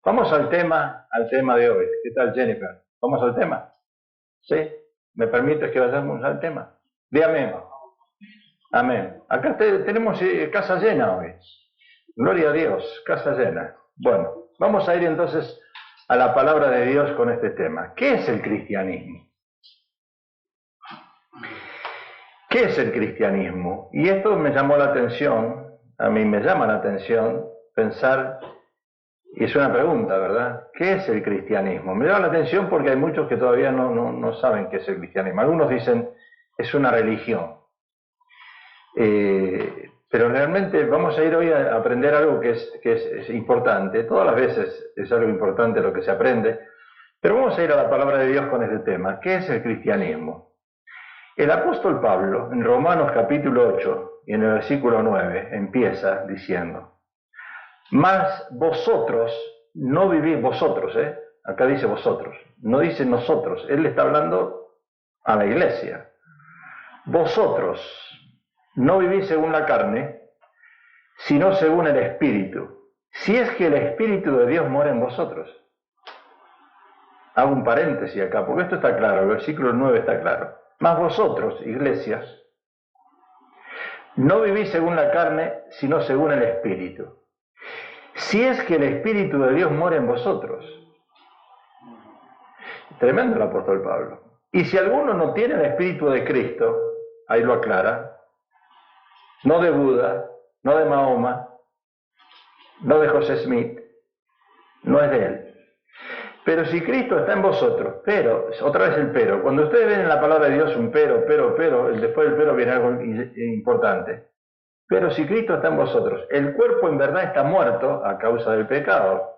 Vamos al tema de hoy. ¿Qué tal, Jennifer? ¿Vamos al tema? ¿Sí? ¿Me permites que vayamos al tema? Dígame. Amén. Acá tenemos casa llena hoy. Gloria a Dios, casa llena. Bueno, vamos a ir entonces a la palabra de Dios con este tema. ¿Qué es el cristianismo? ¿Qué es el cristianismo? Y esto me llamó la atención, a mí me llama la atención pensar, y es una pregunta, ¿verdad? ¿Qué es el cristianismo? Me llama la atención porque hay muchos que todavía no saben qué es el cristianismo. Algunos dicen, es una religión. Pero realmente vamos a ir hoy a aprender algo que es importante. Todas las veces es algo importante lo que se aprende. Pero vamos a ir a la palabra de Dios con este tema. ¿Qué es el cristianismo? El apóstol Pablo, en Romanos capítulo 8 y en el versículo 9, empieza diciendo: mas vosotros no vivís, vosotros, acá dice vosotros, no dice nosotros, él le está hablando a la iglesia. Vosotros no vivís según la carne, sino según el Espíritu, si es que el Espíritu de Dios mora en vosotros. Hago un paréntesis acá, porque esto está claro, el versículo 9 está claro. Mas vosotros, iglesias, no vivís según la carne, sino según el Espíritu, si es que el Espíritu de Dios mora en vosotros. Tremendo el apóstol Pablo. Y si alguno no tiene el Espíritu de Cristo, ahí lo aclara, no de Buda, no de Mahoma, no de José Smith, no es de él. Pero si Cristo está en vosotros, pero, otra vez el pero, cuando ustedes ven en la palabra de Dios un pero, después del pero viene algo importante. Pero si Cristo está en vosotros, el cuerpo en verdad está muerto a causa del pecado,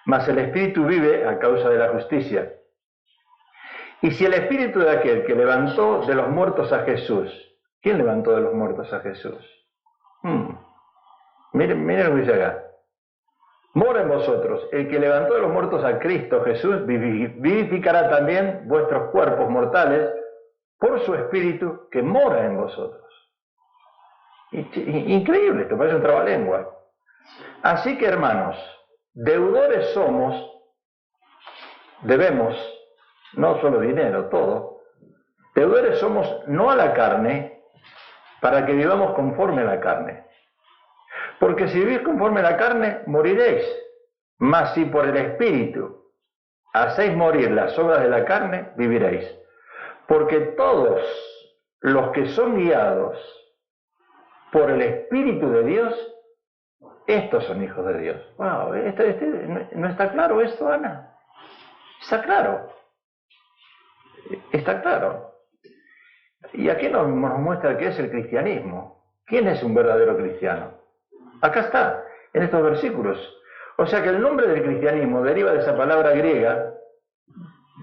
mas el Espíritu vive a causa de la justicia. Y si el Espíritu de aquel que levantó de los muertos a Jesús, ¿quién levantó de los muertos a Jesús? Miren lo que dice acá. Mora en vosotros, el que levantó de los muertos a Cristo Jesús, vivificará también vuestros cuerpos mortales por su Espíritu que mora en vosotros. Increíble, esto parece un trabalengua. Así que, hermanos, deudores somos, debemos, no solo dinero, todo. Deudores somos no a la carne, para que vivamos conforme a la carne. Porque si vivís conforme a la carne, moriréis. Mas si por el Espíritu hacéis morir las obras de la carne, viviréis. Porque todos los que son guiados por el Espíritu de Dios, estos son hijos de Dios. Wow, ¿no está claro esto, Ana? Está claro. Está claro. ¿Y aquí nos muestra qué es el cristianismo? ¿Quién es un verdadero cristiano? Acá está, en estos versículos. O sea que el nombre del cristianismo deriva de esa palabra griega,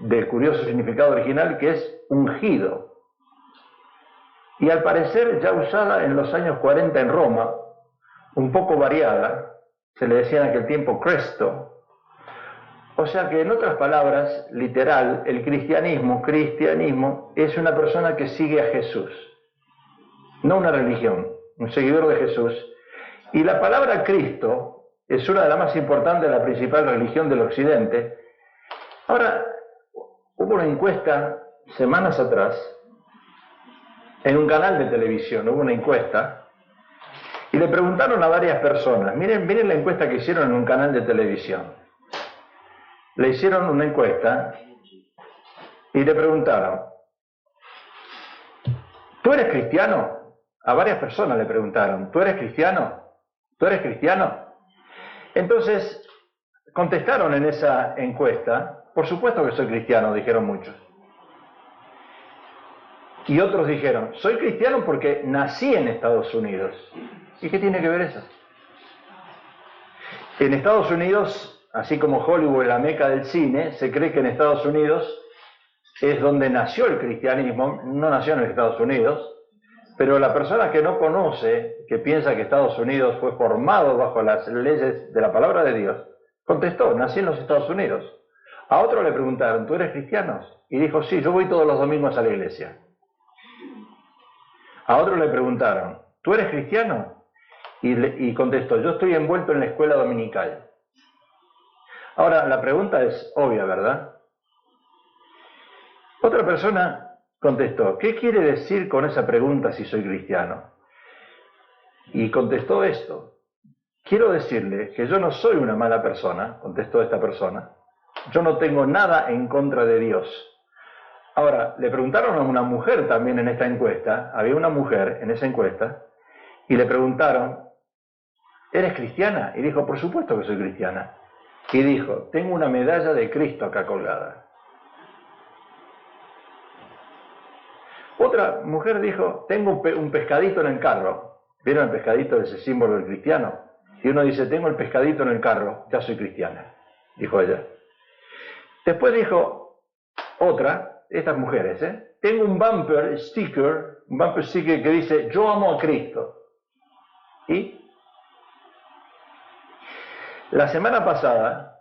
del curioso significado original, que es ungido. Y al parecer ya usada en los años 40 en Roma, un poco variada, se le decía en aquel tiempo Cristo. O sea que en otras palabras, literal, el cristianismo es una persona que sigue a Jesús, no una religión, un seguidor de Jesús. Y la palabra Cristo es una de las más importantes de la principal religión del Occidente. Ahora, hubo una encuesta semanas atrás, en un canal de televisión, hubo una encuesta, y le preguntaron a varias personas, miren la encuesta que hicieron en un canal de televisión. Le hicieron una encuesta y le preguntaron, ¿tú eres cristiano? A varias personas le preguntaron, ¿tú eres cristiano? ¿Tú eres cristiano? Entonces, contestaron en esa encuesta, por supuesto que soy cristiano, dijeron muchos. Y otros dijeron, soy cristiano porque nací en Estados Unidos. ¿Y qué tiene que ver eso? En Estados Unidos, así como Hollywood es la meca del cine, se cree que en Estados Unidos es donde nació el cristianismo, no nació en los Estados Unidos. Pero la persona que no conoce, que piensa que Estados Unidos fue formado bajo las leyes de la palabra de Dios, contestó, nací en los Estados Unidos. A otro le preguntaron, ¿tú eres cristiano? Y dijo, sí, yo voy todos los domingos a la iglesia. A otro le preguntaron, ¿tú eres cristiano? Y contestó, yo estoy envuelto en la escuela dominical. Ahora, la pregunta es obvia, ¿verdad? Otra persona contestó, ¿qué quiere decir con esa pregunta si soy cristiano? Y contestó esto, quiero decirle que yo no soy una mala persona, contestó esta persona, yo no tengo nada en contra de Dios. Ahora, le preguntaron a una mujer también en esta encuesta, había una mujer en esa encuesta, y le preguntaron, ¿eres cristiana? Y dijo, por supuesto que soy cristiana. Y dijo, tengo una medalla de Cristo acá colgada. Otra mujer dijo, tengo un pescadito en el carro. ¿Vieron el pescadito, ese símbolo del cristiano? Y uno dice, tengo el pescadito en el carro, ya soy cristiana, dijo ella. Después dijo otra, estas mujeres, tengo un bumper sticker que dice, yo amo a Cristo. ¿Y? La semana pasada,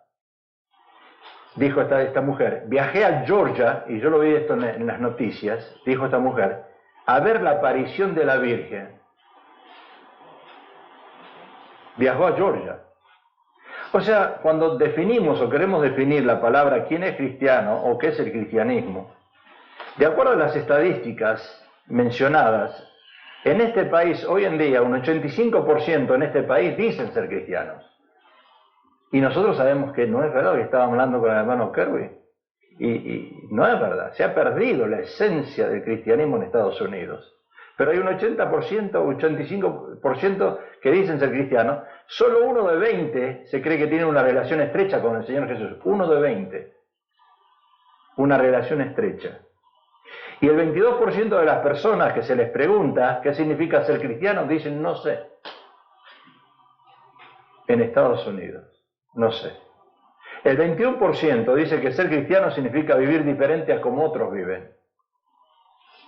dijo esta mujer, viajé a Georgia, y yo lo vi esto en las noticias, dijo esta mujer, a ver la aparición de la Virgen. Viajó a Georgia. O sea, cuando definimos o queremos definir la palabra quién es cristiano o qué es el cristianismo, de acuerdo a las estadísticas mencionadas, en este país, hoy en día, un 85% en este país dicen ser cristianos. Y nosotros sabemos que no es verdad, que estábamos hablando con el hermano Kirby. Y no es verdad, se ha perdido la esencia del cristianismo en Estados Unidos. Pero hay un 80%, 85% que dicen ser cristianos. Solo 1 de 20 se cree que tiene una relación estrecha con el Señor Jesús. 1 de 20. Una relación estrecha. Y el 22% de las personas que se les pregunta qué significa ser cristiano, dicen no sé. En Estados Unidos, no sé. El 21% dice que ser cristiano significa vivir diferente a como otros viven.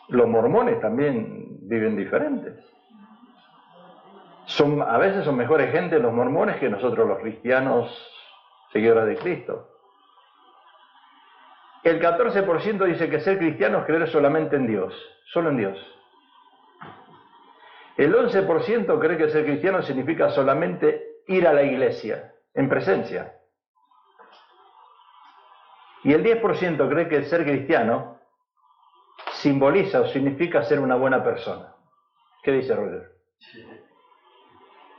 Los mormones también viven diferentes. A veces son mejores gente los mormones que nosotros los cristianos seguidores de Cristo. El 14% dice que ser cristiano es creer solamente en Dios, solo en Dios. El 11% cree que ser cristiano significa solamente ir a la iglesia, en presencia. Y el 10% cree que ser cristiano simboliza o significa ser una buena persona. ¿Qué dice Roger?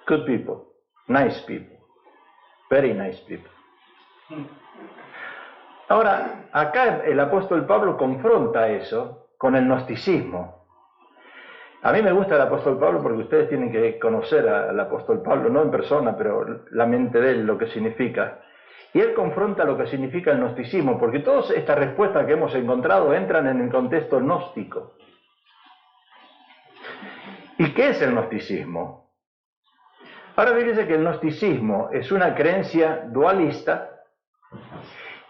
Good people, nice people, very nice people. Ahora, acá el apóstol Pablo confronta eso con el gnosticismo. A mí me gusta el apóstol Pablo porque ustedes tienen que conocer al apóstol Pablo, no en persona, pero la mente de él, lo que significa. Y él confronta lo que significa el gnosticismo, porque todas estas respuestas que hemos encontrado entran en el contexto gnóstico. ¿Y qué es el gnosticismo? Ahora fíjense que el gnosticismo es una creencia dualista,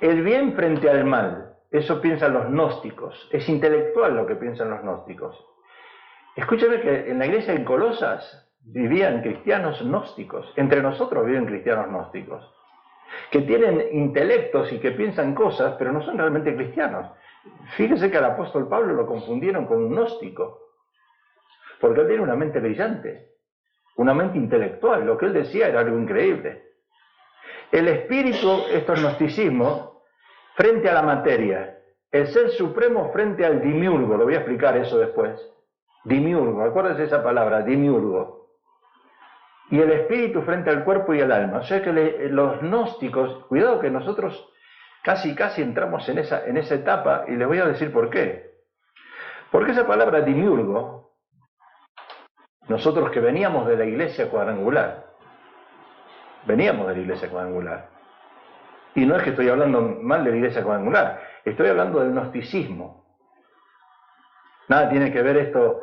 el bien frente al mal, eso piensan los gnósticos, es intelectual lo que piensan los gnósticos. Escúcheme que en la iglesia en Colosas vivían cristianos gnósticos, entre nosotros viven cristianos gnósticos, que tienen intelectos y que piensan cosas, pero no son realmente cristianos. Fíjese que al apóstol Pablo lo confundieron con un gnóstico, porque él tiene una mente brillante, una mente intelectual, lo que él decía era algo increíble. El espíritu, esto es gnosticismo, frente a la materia, el ser supremo frente al dimiurgo, lo voy a explicar eso después. Dimiurgo, acuérdense esa palabra, dimiurgo. Y el espíritu frente al cuerpo y al alma. O sea que los gnósticos, cuidado que nosotros casi entramos en esa etapa, y les voy a decir por qué. Porque esa palabra dimiurgo, nosotros que veníamos de la iglesia cuadrangular, y no es que estoy hablando mal de la iglesia cuadrangular, estoy hablando del gnosticismo. Nada tiene que ver esto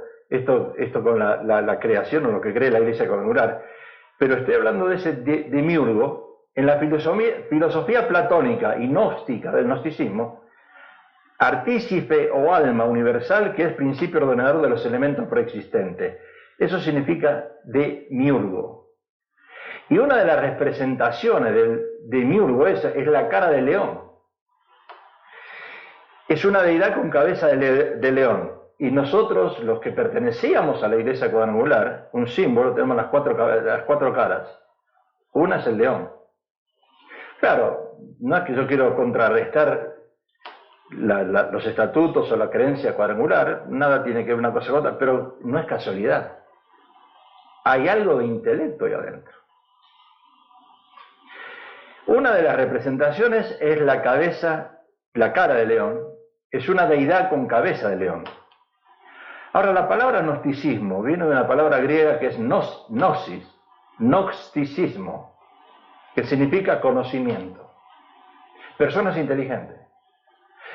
con la creación o lo que cree la iglesia cuadrangular, pero estoy hablando de ese demiurgo. En la filosofía platónica y gnóstica del gnosticismo, artífice o alma universal que es principio ordenador de los elementos preexistentes. Eso significa demiurgo. Y una de las representaciones del demiurgo es la cara de león. Es una deidad con cabeza de león. Y nosotros, los que pertenecíamos a la iglesia cuadrangular, un símbolo, tenemos las cuatro caras. Una es el león. Claro, no es que yo quiero contrarrestar los estatutos o la creencia cuadrangular, nada tiene que ver una cosa con otra, pero no es casualidad. Hay algo de intelecto ahí adentro. Una de las representaciones es la cabeza, la cara de león, es una deidad con cabeza de león. Ahora, la palabra gnosticismo viene de una palabra griega que es gnosis, gnosticismo, que significa conocimiento. Personas inteligentes.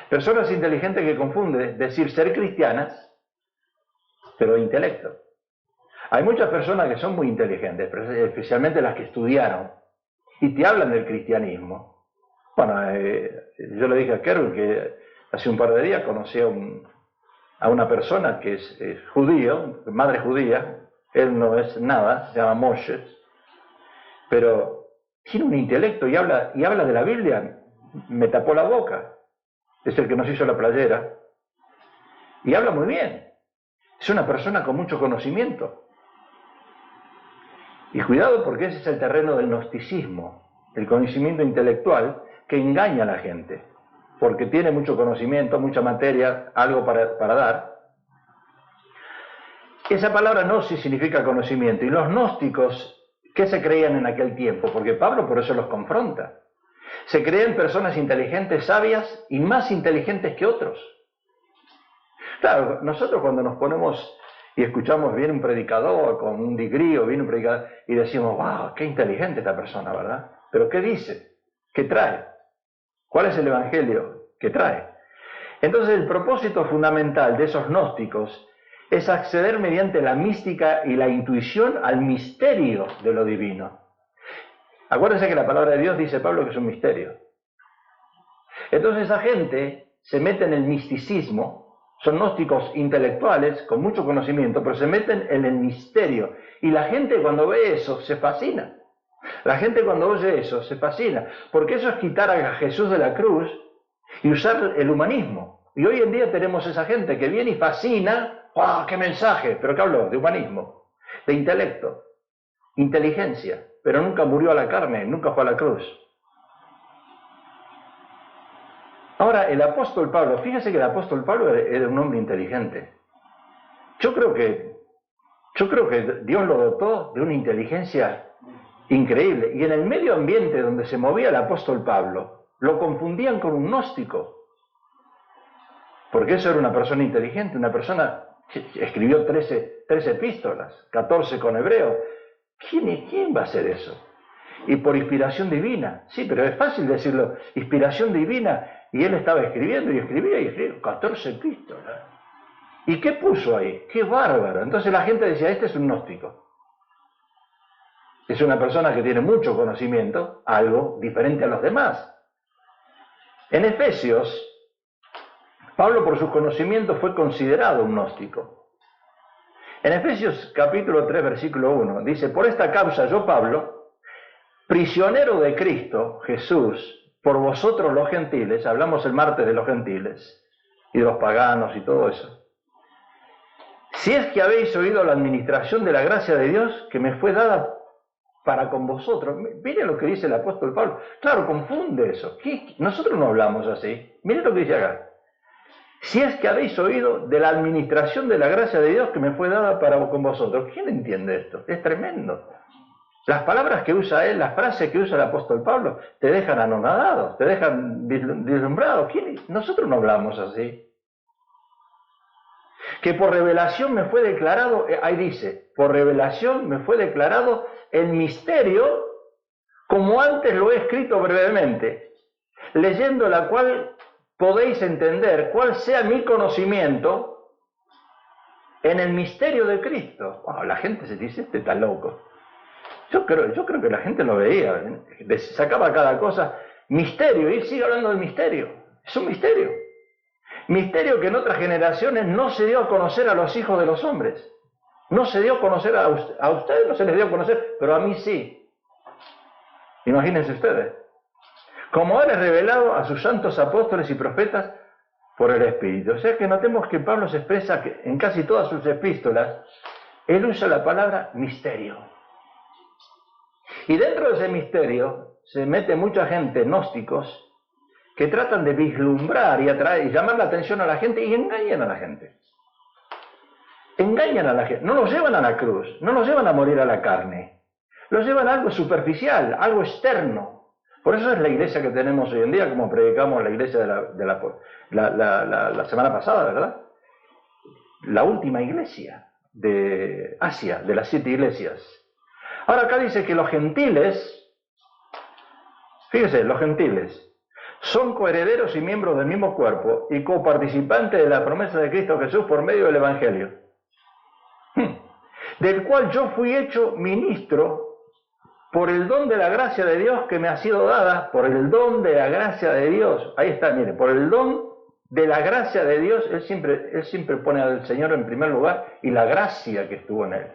Personas inteligentes que confunden decir ser cristianas, pero de intelecto. Hay muchas personas que son muy inteligentes, especialmente las que estudiaron, y te hablan del cristianismo. Bueno, yo le dije a Kerwin que hace un par de días conocí a una persona que es judío, madre judía, él no es nada, se llama Moshe, pero tiene un intelecto y habla de la Biblia, me tapó la boca. Es el que nos hizo la playera, y habla muy bien. Es una persona con mucho conocimiento. Y cuidado, porque ese es el terreno del gnosticismo, el conocimiento intelectual que engaña a la gente, porque tiene mucho conocimiento, mucha materia, algo para dar. Esa palabra gnosis significa conocimiento, y los gnósticos, ¿qué se creían en aquel tiempo? Porque Pablo por eso los confronta. Se creen personas inteligentes, sabias y más inteligentes que otros. Claro, nosotros cuando nos ponemos y escuchamos, viene un predicador con un degree o viene un predicador y decimos, wow, qué inteligente esta persona, ¿verdad? Pero ¿qué dice? ¿Qué trae? ¿Cuál es el evangelio que trae? Entonces el propósito fundamental de esos gnósticos es acceder mediante la mística y la intuición al misterio de lo divino. Acuérdense que la palabra de Dios dice Pablo que es un misterio. Entonces esa gente se mete en el misticismo, son gnósticos intelectuales con mucho conocimiento, pero se meten en el misterio. Y la gente cuando ve eso se fascina. La gente cuando oye eso se fascina, porque eso es quitar a Jesús de la cruz y usar el humanismo. Y hoy en día tenemos esa gente que viene y fascina, ¡ah, qué mensaje! ¿Pero qué habló? De humanismo, de intelecto, inteligencia. Pero nunca murió a la carne, nunca fue a la cruz. Ahora, el apóstol Pablo, fíjese que el apóstol Pablo era un hombre inteligente. Yo creo que Dios lo dotó de una inteligencia increíble. Y en el medio ambiente donde se movía el apóstol Pablo, lo confundían con un gnóstico. Porque eso era una persona inteligente, una persona que escribió 13 epístolas, 14 con hebreo. ¿Quién va a hacer eso? Y por inspiración divina. Sí, pero es fácil decirlo, inspiración divina, y él estaba escribiendo y escribía 14 epístolas. ¿Y qué puso ahí? ¡Qué bárbaro! Entonces la gente decía, este es un gnóstico. Es una persona que tiene mucho conocimiento, algo diferente a los demás. En Efesios, Pablo por sus conocimientos fue considerado un gnóstico. En Efesios capítulo 3, versículo 1, dice, por esta causa yo, Pablo, prisionero de Cristo, Jesús, por vosotros los gentiles, hablamos el martes de los gentiles, y de los paganos y todo eso. Si es que habéis oído la administración de la gracia de Dios que me fue dada para con vosotros. Miren lo que dice el apóstol Pablo. Claro, confunde eso. Nosotros no hablamos así. Miren lo que dice acá. Si es que habéis oído de la administración de la gracia de Dios que me fue dada para con vosotros. ¿Quién entiende esto? Es tremendo. Las palabras que usa él, las frases que usa el apóstol Pablo, te dejan anonadados, te dejan deslumbrados. Nosotros no hablamos así. Que por revelación me fue declarado, ahí dice, por revelación me fue declarado el misterio, como antes lo he escrito brevemente, leyendo la cual podéis entender cuál sea mi conocimiento en el misterio de Cristo. Wow, la gente se dice, este está loco. Yo creo que la gente lo veía, sacaba cada cosa, misterio, y sigue hablando del misterio. Es un misterio. Misterio que en otras generaciones no se dio a conocer a los hijos de los hombres. No se dio a conocer a ustedes, no se les dio a conocer, pero a mí sí. Imagínense ustedes. Como ahora es revelado a sus santos apóstoles y profetas por el Espíritu. O sea que notemos que Pablo se expresa que en casi todas sus epístolas, él usa la palabra misterio. Y dentro de ese misterio se mete mucha gente, gnósticos, que tratan de vislumbrar y atraer y llamar la atención a la gente y engañan a la gente. Engañan a la gente, no los llevan a la cruz, no los llevan a morir a la carne, los llevan a algo superficial, algo externo. Por eso es la iglesia que tenemos hoy en día, como predicamos la iglesia de la semana pasada, ¿verdad? La última iglesia de Asia, de las 7 iglesias. Ahora acá dice que los gentiles, fíjese, los gentiles son coherederos y miembros del mismo cuerpo y coparticipantes de la promesa de Cristo Jesús por medio del Evangelio, del cual yo fui hecho ministro por el don de la gracia de Dios que me ha sido dada, por el don de la gracia de Dios. Ahí está, mire, por el don de la gracia de Dios, él siempre pone al Señor en primer lugar y la gracia que estuvo en él.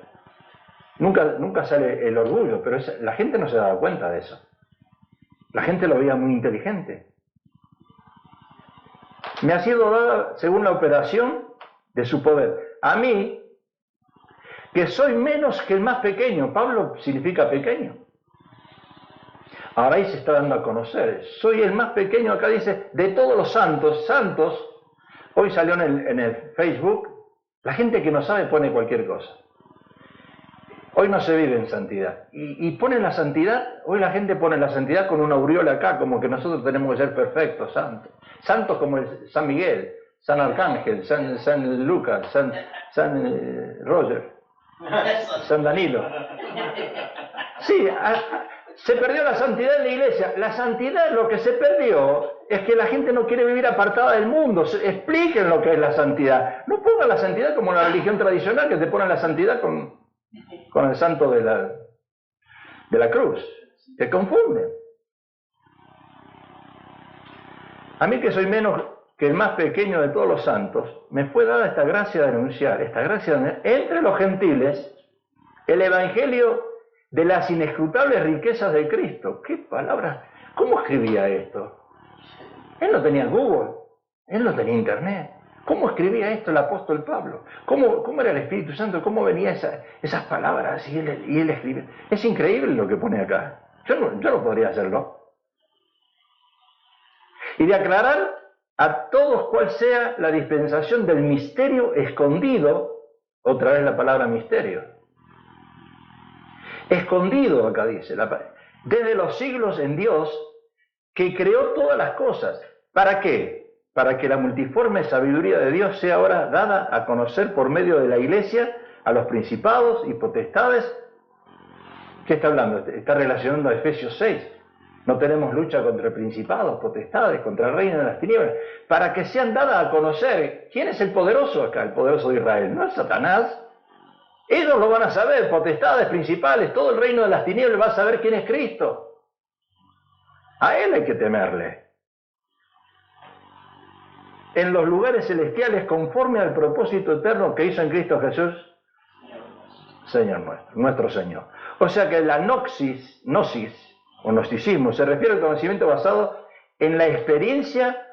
Nunca sale el orgullo, pero la gente no se daba cuenta de eso. La gente lo veía muy inteligente. Me ha sido dada según la operación de su poder. A mí, que soy menos que el más pequeño. Pablo significa pequeño. Ahora ahí se está dando a conocer. Soy el más pequeño, acá dice, de todos los santos. Santos, hoy salió en el Facebook, la gente que no sabe pone cualquier cosa. Hoy no se vive en santidad. Y ponen la santidad, hoy la gente pone la santidad con una aureola acá, como que nosotros tenemos que ser perfectos, santos. Santos como San Miguel, San Arcángel, San Lucas, San Roger, San Danilo. Sí, se perdió la santidad en la iglesia. La santidad, lo que se perdió es que la gente no quiere vivir apartada del mundo. Expliquen lo que es la santidad. No pongan la santidad como la religión tradicional, que te ponen la santidad con el santo de la cruz. Te confunden. A mí, que soy menos que el más pequeño de todos los santos, me fue dada esta gracia de anunciar, entre los gentiles, el evangelio de las inescrutables riquezas de Cristo. ¿Qué palabras? ¿Cómo escribía esto? Él no tenía Google, él no tenía Internet. ¿Cómo escribía esto el apóstol Pablo? ¿Cómo era el Espíritu Santo? ¿Cómo venían esas palabras? Y él escribe. Es increíble lo que pone acá. Yo no podría hacerlo. Y de aclarar a todos cuál sea la dispensación del misterio escondido, otra vez la palabra misterio. Escondido, acá dice, desde los siglos en Dios, que creó todas las cosas. ¿Para qué? Para que la multiforme sabiduría de Dios sea ahora dada a conocer por medio de la iglesia a los principados y potestades. ¿Qué está hablando? Está relacionando a Efesios 6. No tenemos lucha contra principados, potestades, contra el reino de las tinieblas, para que sean dadas a conocer. ¿Quién es el poderoso acá? El poderoso de Israel. No es Satanás. Ellos lo van a saber, potestades, principales, todo el reino de las tinieblas va a saber quién es Cristo. A Él hay que temerle. En los lugares celestiales, conforme al propósito eterno que hizo en Cristo Jesús, Señor nuestro Señor. O sea que la gnosis o gnosticismo se refiere al conocimiento basado en la experiencia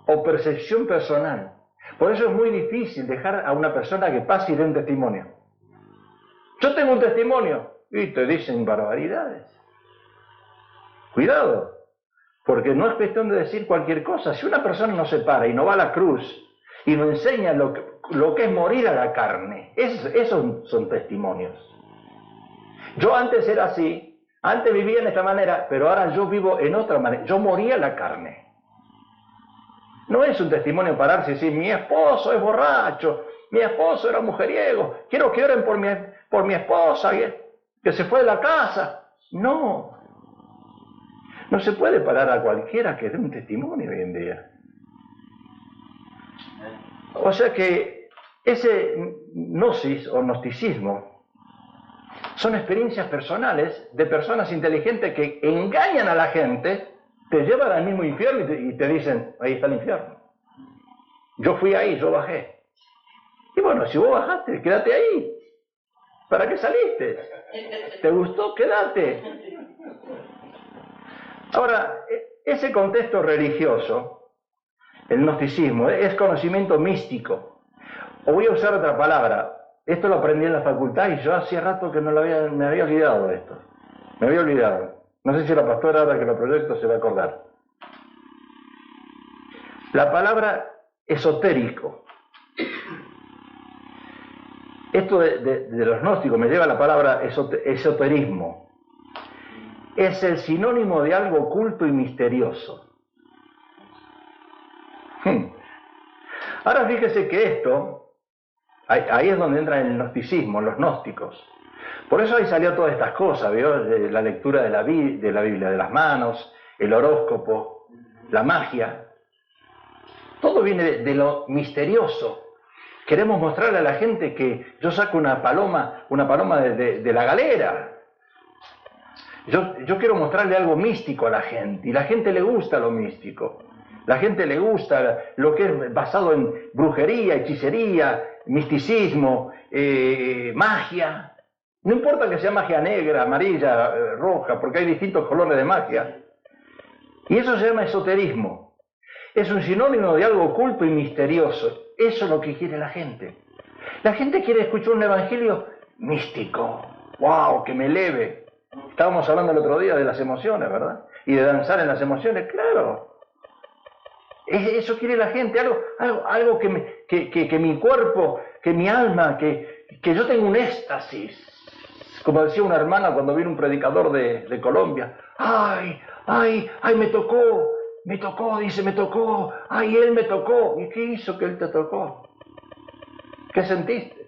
o percepción personal. Por eso es muy difícil dejar a una persona que pase y dé un testimonio. Yo tengo un testimonio y te dicen barbaridades. Cuidado, porque no es cuestión de decir cualquier cosa. Si una persona no se para y no va a la cruz y no enseña lo que es morir a la carne, esos son testimonios. Yo antes era así, antes vivía en esta manera, pero ahora yo vivo en otra manera. Yo moría a la carne. No es un testimonio pararse y decir, mi esposo es borracho, mi esposo era mujeriego, quiero que oren por mi esposa que se fue de la casa. No. No se puede parar a cualquiera que dé un testimonio hoy en día. O sea que ese gnosis o gnosticismo son experiencias personales de personas inteligentes que engañan a la gente, te llevan al mismo infierno y te dicen, ahí está el infierno. Yo fui ahí, yo bajé. Y bueno, si vos bajaste, quédate ahí. ¿Para qué saliste? ¿Te gustó? Quédate. Ahora, ese contexto religioso, el gnosticismo, es conocimiento místico. O voy a usar otra palabra. Esto lo aprendí en la facultad y yo hacía rato que me había olvidado de esto. Me había olvidado. No sé si la pastora, ahora que lo proyecto, se va a acordar. La palabra esotérico. Esto de los gnósticos me lleva a la palabra esoterismo. Es el sinónimo de algo oculto y misterioso. Ahora fíjese que esto, ahí es donde entra el gnosticismo, los gnósticos. Por eso ahí salió todas estas cosas, ¿vio? La lectura de la Biblia de las manos, el horóscopo, la magia. Todo viene de lo misterioso. Queremos mostrarle a la gente que yo saco una paloma de la galera. Yo quiero mostrarle algo místico a la gente, y la gente le gusta lo místico. La gente le gusta lo que es basado en brujería, hechicería, misticismo, magia. No importa que sea magia negra, amarilla, roja, porque hay distintos colores de magia. Y eso se llama esoterismo. Es un sinónimo de algo oculto y misterioso. Eso es lo que quiere la gente. La gente quiere escuchar un evangelio místico. ¡Wow! Que me eleve. Estábamos hablando el otro día de las emociones, ¿verdad? Y de danzar en las emociones, claro. Eso quiere la gente, algo que mi cuerpo, que mi alma, que yo tenga un éxtasis. Como decía una hermana cuando vino un predicador de Colombia. ¡Ay, me tocó, dice, me tocó! ¡Ay, él me tocó! ¿Y qué hizo que él te tocó? ¿Qué sentiste?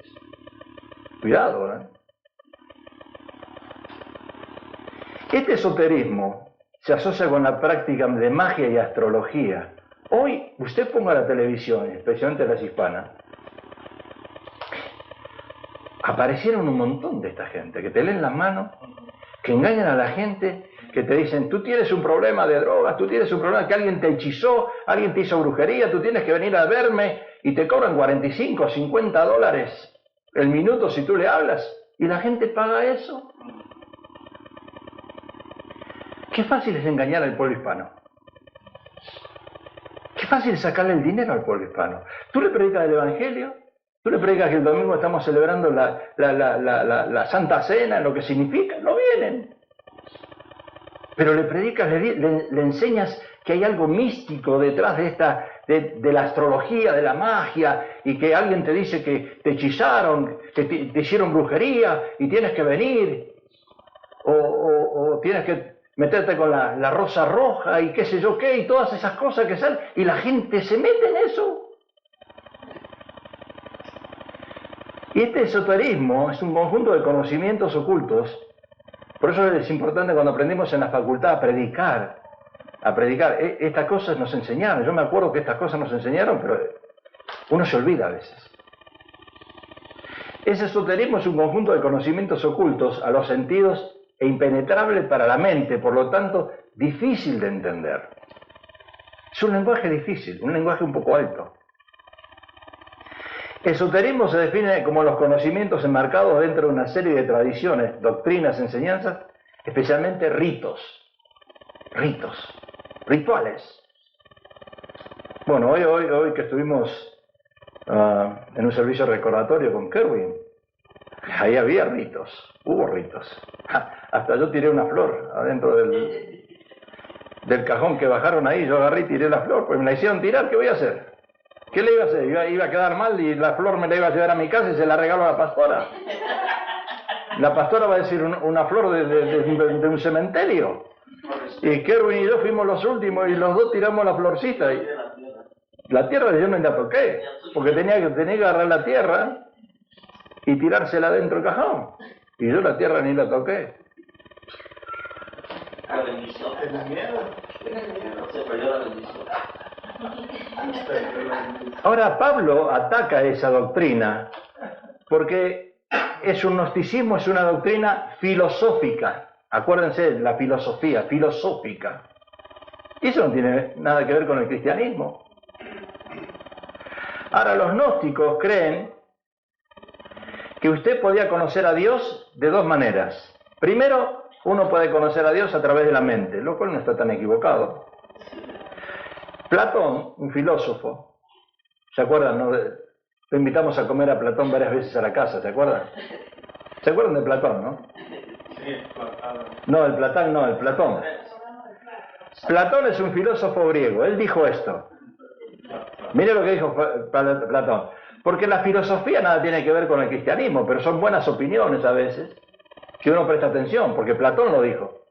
Cuidado, ¿verdad? Este esoterismo se asocia con la práctica de magia y astrología. Hoy, usted ponga la televisión, especialmente las hispanas, aparecieron un montón de esta gente que te leen las manos, que engañan a la gente, que te dicen, tú tienes un problema de drogas, tú tienes un problema que alguien te hechizó, alguien te hizo brujería, tú tienes que venir a verme, y te cobran 45, 50 dólares el minuto si tú le hablas, y la gente paga eso. Qué fácil es engañar al pueblo hispano. Qué fácil es sacarle el dinero al pueblo hispano. Tú le predicas el evangelio, tú le predicas que el domingo estamos celebrando la Santa Cena, lo que significa, no vienen. Pero le predicas, le enseñas que hay algo místico detrás de la astrología, de la magia, y que alguien te dice que te hechizaron, que te hicieron brujería, y tienes que venir, o tienes que meterte con la rosa roja y qué sé yo qué, y todas esas cosas que salen, y la gente se mete en eso. Y este esoterismo es un conjunto de conocimientos ocultos. Por eso es importante cuando aprendimos en la facultad a predicar. Estas cosas nos enseñaron. Yo me acuerdo que estas cosas nos enseñaron, pero uno se olvida a veces. Ese esoterismo es un conjunto de conocimientos ocultos a los sentidos e impenetrable para la mente, por lo tanto, difícil de entender. Es un lenguaje difícil, un lenguaje un poco alto. Esoterismo se define como los conocimientos enmarcados dentro de una serie de tradiciones, doctrinas, enseñanzas, especialmente rituales. Bueno, hoy que estuvimos en un servicio recordatorio con Kerwin, ahí había hubo ritos. Hasta yo tiré una flor adentro del cajón que bajaron ahí, yo agarré y tiré la flor, pues me la hicieron tirar, ¿qué voy a hacer? ¿Qué le iba a hacer? Iba a quedar mal y la flor me la iba a llevar a mi casa y se la regalo a la pastora. La pastora va a decir una flor de un cementerio. Y Kerwin y yo fuimos los últimos y los dos tiramos la florcita. Y la tierra yo no la toqué, porque tenía que agarrar la tierra y tirársela dentro del cajón. Y yo la tierra ni la toqué. La bendición. Se perdió la bendición. Ahora Pablo ataca esa doctrina porque es un gnosticismo, es una doctrina filosófica. Acuérdense, la filosofía, filosófica. Y eso no tiene nada que ver con el cristianismo. Ahora, los gnósticos creen que usted podía conocer a Dios de dos maneras. Primero, uno puede conocer a Dios a través de la mente, lo cual no está tan equivocado. Platón, un filósofo, ¿se acuerdan? ¿No? Lo invitamos a comer a Platón varias veces a la casa, ¿se acuerdan? ¿Se acuerdan de Platón, no? Sí. No, el Platón no, el Platón. Platón es un filósofo griego, él dijo esto. Mire lo que dijo Platón. Porque la filosofía nada tiene que ver con el cristianismo, pero son buenas opiniones a veces, que uno presta atención, porque Platón lo dijo.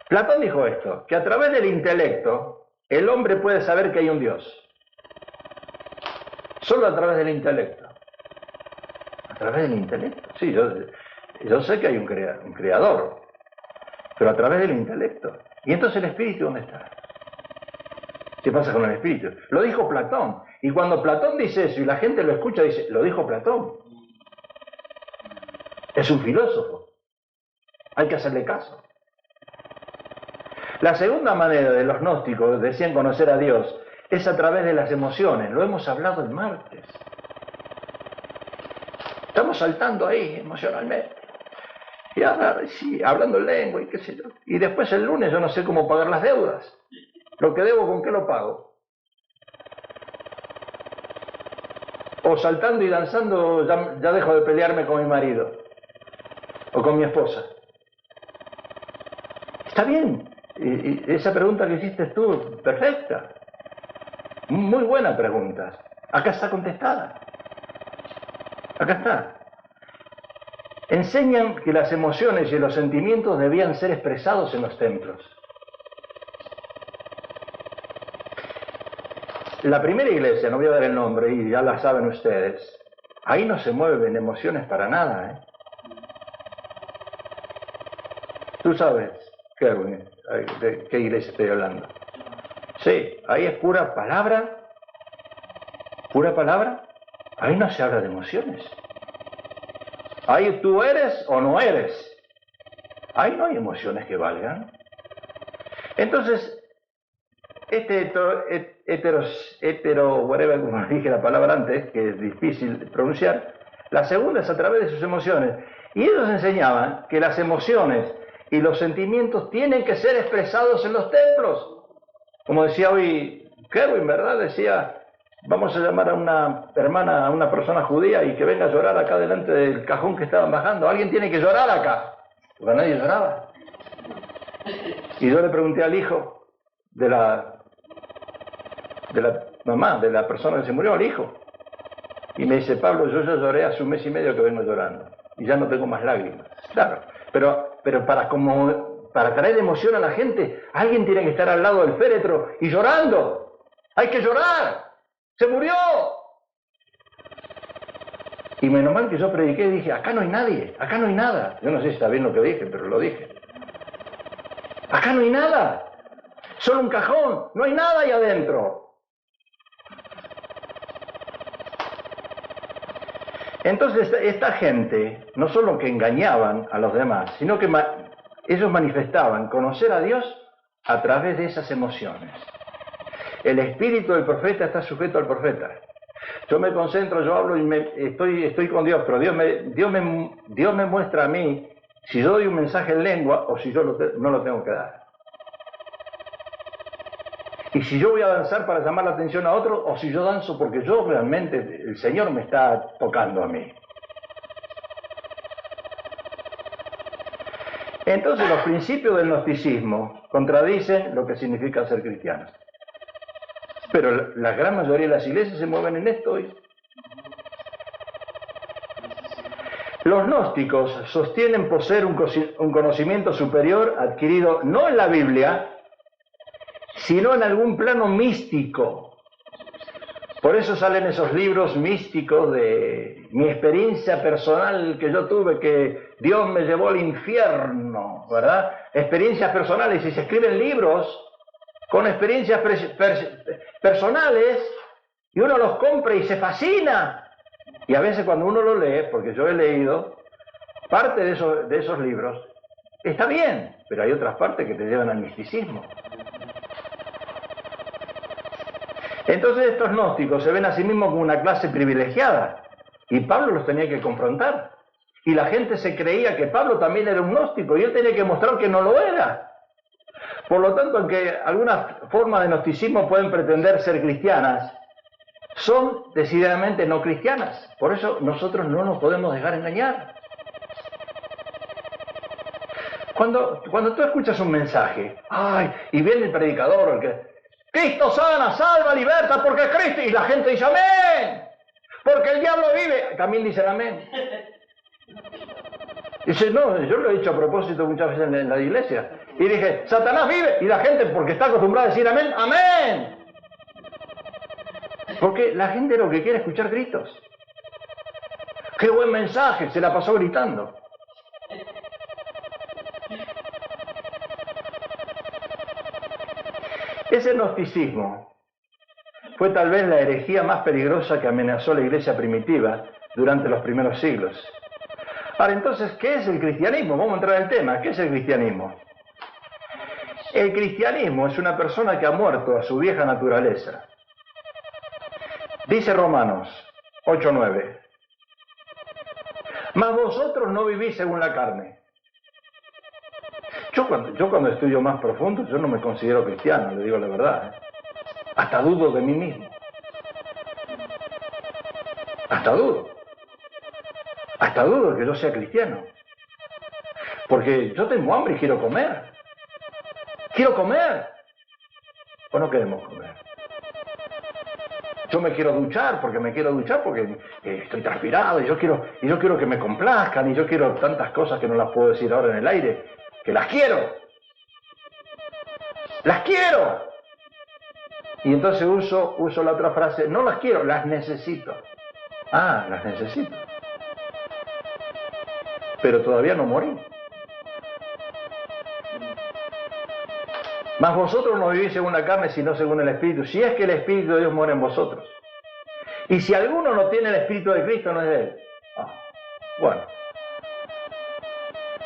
Platón dijo esto, que a través del intelecto el hombre puede saber que hay un Dios. Solo a través del intelecto. ¿A través del intelecto? Sí, yo sé que hay un creador, pero a través del intelecto. ¿Y entonces el espíritu dónde está? ¿Qué pasa con el espíritu? Lo dijo Platón. Y cuando Platón dice eso y la gente lo escucha, dice, lo dijo Platón. Es un filósofo. Hay que hacerle caso. La segunda manera de los gnósticos decían conocer a Dios es a través de las emociones. Lo hemos hablado el martes. Estamos saltando ahí emocionalmente. Y ahora sí, hablando en lengua y qué sé yo. Y después el lunes yo no sé cómo pagar las deudas. Lo que debo, ¿con qué lo pago? O saltando y danzando ya dejo de pelearme con mi marido. O con mi esposa. Está bien. Y esa pregunta que hiciste tú, perfecta. Muy buena pregunta. Acá está contestada. Acá está. Enseñan que las emociones y los sentimientos debían ser expresados en los templos. La primera iglesia, no voy a dar el nombre y ya la saben ustedes, ahí no se mueven emociones para nada, ¿eh? Tú sabes, Kerwin, de qué iglesia estoy hablando. Sí, ahí es pura palabra, ahí no se habla de emociones. Ahí tú eres o no eres. Ahí no hay emociones que valgan. Entonces, whatever, como dije la palabra antes, que es difícil de pronunciar, la segunda es a través de sus emociones. Y ellos enseñaban que las emociones y los sentimientos tienen que ser expresados en los templos. Como decía hoy Kerwin, ¿verdad? Decía, vamos a llamar a una hermana, a una persona judía y que venga a llorar acá delante del cajón que estaban bajando. Alguien tiene que llorar acá. Porque nadie lloraba. Y yo le pregunté al hijo de la mamá, de la persona que se murió, al hijo. Y me dice, Pablo, yo ya lloré hace un mes y medio que vengo llorando. Y ya no tengo más lágrimas. Claro, pero para traer emoción a la gente, alguien tiene que estar al lado del féretro y llorando. Hay que llorar. ¡Se murió! Y menos mal que yo prediqué y dije, acá no hay nadie, acá no hay nada. Yo no sé si está bien lo que dije, pero lo dije. Acá no hay nada. Solo un cajón, no hay nada ahí adentro. Entonces esta gente, no solo que engañaban a los demás, sino que ellos manifestaban conocer a Dios a través de esas emociones. El espíritu del profeta está sujeto al profeta. Yo me concentro, yo hablo y estoy con Dios, pero Dios me muestra a mí si yo doy un mensaje en lengua o si yo no lo tengo que dar. Y si yo voy a danzar para llamar la atención a otro, o si yo danzo porque yo realmente, el Señor me está tocando a mí. Entonces los principios del gnosticismo contradicen lo que significa ser cristiano. Pero la gran mayoría de las iglesias se mueven en esto hoy. Los gnósticos sostienen poseer un conocimiento superior adquirido no en la Biblia, sino en algún plano místico. Por eso salen esos libros místicos de mi experiencia personal que yo tuve, que Dios me llevó al infierno, ¿verdad? Experiencias personales, y se escriben libros con experiencias personales, y uno los compra y se fascina. Y a veces cuando uno lo lee, porque yo he leído parte de esos libros, está bien, pero hay otras partes que te llevan al misticismo. Entonces estos gnósticos se ven a sí mismos como una clase privilegiada, y Pablo los tenía que confrontar. Y la gente se creía que Pablo también era un gnóstico, y él tenía que mostrar que no lo era. Por lo tanto, aunque algunas formas de gnosticismo pueden pretender ser cristianas, son decididamente no cristianas. Por eso nosotros no nos podemos dejar engañar. Cuando tú escuchas un mensaje, ¡ay! Y viene el predicador, el que Cristo sana, salva, liberta, porque Cristo... Y la gente dice ¡amén! Porque el diablo vive. También dicen amén. Dice, no, yo lo he dicho a propósito muchas veces en la iglesia. Y dije, Satanás vive. Y la gente, porque está acostumbrada a decir amén, amén. Porque la gente lo que quiere es escuchar gritos. ¡Qué buen mensaje! Se la pasó gritando. Ese gnosticismo fue tal vez la herejía más peligrosa que amenazó la iglesia primitiva durante los primeros siglos. Ahora, entonces, ¿qué es el cristianismo? Vamos a entrar al tema. ¿Qué es el cristianismo? El cristianismo es una persona que ha muerto a su vieja naturaleza. Dice Romanos 8:9. Mas vosotros no vivís según la carne. Yo cuando estudio más profundo, yo no me considero cristiano, le digo la verdad. Hasta dudo de mí mismo. Hasta dudo. Hasta dudo de que yo sea cristiano. Porque yo tengo hambre y quiero comer. ¡Quiero comer! ¿O no queremos comer? Yo me quiero duchar porque estoy transpirado y yo quiero que me complazcan y yo quiero tantas cosas que no las puedo decir ahora en el aire, que las quiero. ¡Las quiero! Y entonces uso la otra frase, no las quiero, las necesito. Ah, las necesito. Pero todavía no morí. Mas vosotros no vivís según la carne, sino según el Espíritu. Si es que el Espíritu de Dios mora en vosotros. Y si alguno no tiene el Espíritu de Cristo, no es de él. Bueno.